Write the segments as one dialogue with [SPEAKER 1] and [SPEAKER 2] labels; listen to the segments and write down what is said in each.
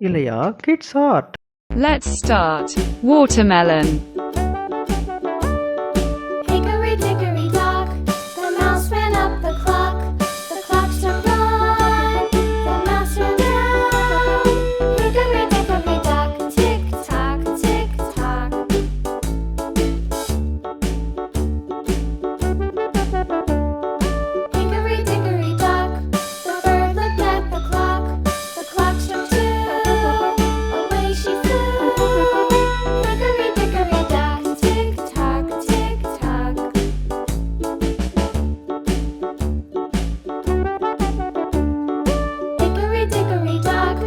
[SPEAKER 1] Ilaya, kids art.
[SPEAKER 2] Let's start. Watermelon.
[SPEAKER 3] Hickory dickory dock, the mouse ran up the clock. The clock struck one, the mouse ran down. Hickory dickory dock, tick tock, tick tock. Hickory dickory dock, the bird looked at the clock. The clock struck two, away she flew. Hickory dickory dock, tick tock, tick tock. Hickory dickory dock,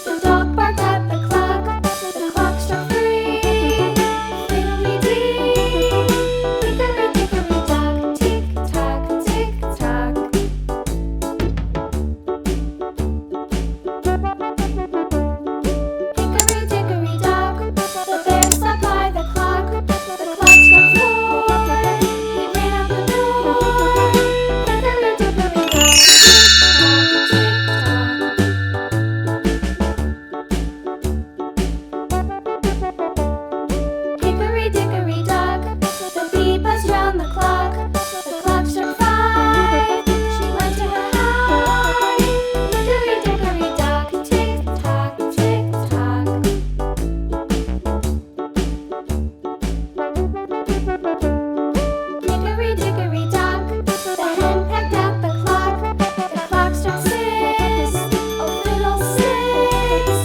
[SPEAKER 3] the dog barked at the clock. The clock struck three, fiddly-dee. Hickory dickory dock, tick tock, tick tock. Hickory dickory dock, the bear sat by the clock. The clock struck four, he ran out the door. Hickory dickory dock, tick tock, tick tock. Hickory dickory dock, the bee buzzed round the clock. The clock struck five, she went to her hive. Hickory dickory dock, tick tock, tick tock. Hickory dickory dock, the hen pecked at the clock. The clock struck six, oh fiddlesticks.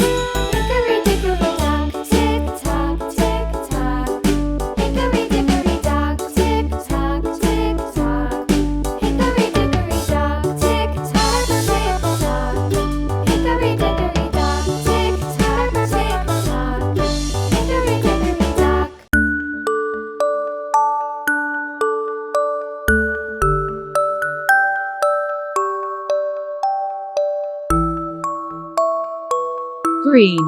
[SPEAKER 3] Hickory dickory dock, tick tock, tick tock. Hickory dickory dock, tick tock, tick tock. Hickory dickory dock, tick tock, tick tock. Hickory dickory dock, tick tock, tick tock. Hickory dickory dock.
[SPEAKER 2] Green.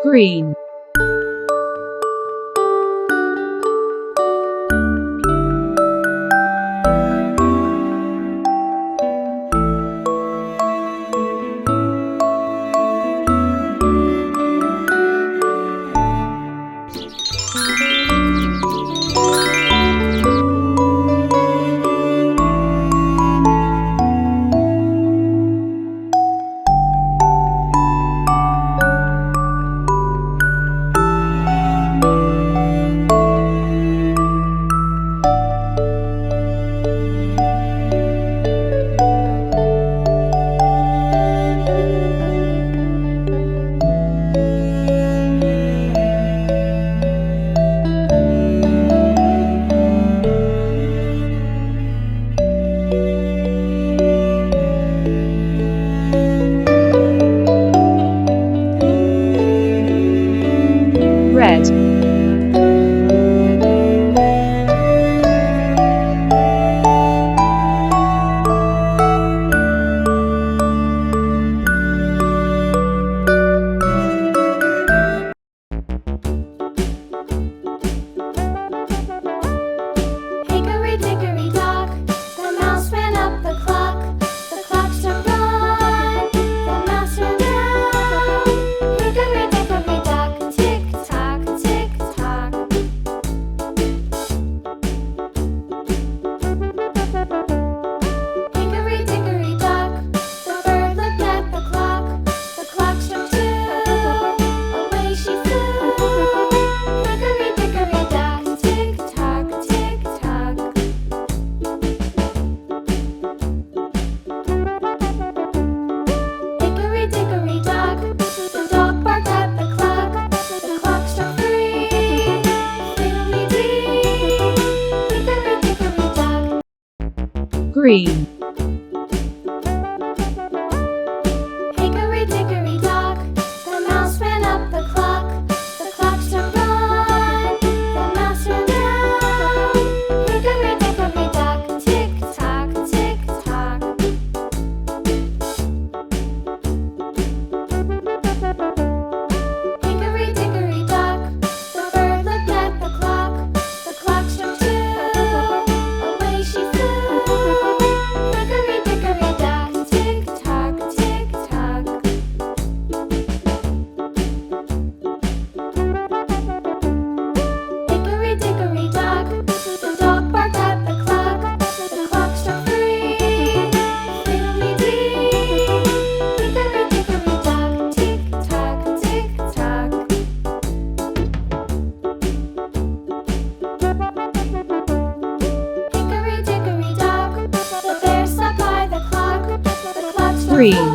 [SPEAKER 2] Green. Red.
[SPEAKER 3] Hickory dickory dock, the mouse ran up the clock. The clock struck one, the mouse ran down. Hickory dickory dock, tick tock, tick
[SPEAKER 2] green,
[SPEAKER 3] Hickory dickory dock, the mouse ran up the clock. The clock struck one, the mouse ran down. Hickory dickory dock, tick tock, tick tock. Hickory dickory dock, the bird looked at the clock. The clock struck two, away she flew. Hickory dickory dock, tick tock, tick tock. Hickory dickory dock, the dog barked at the clock. The clock struck three, fiddly-dee. Hickory dickory dock, tick tock, tick tock. Hickory dickory dock, the bear sat by the clock. The clock struck
[SPEAKER 2] green,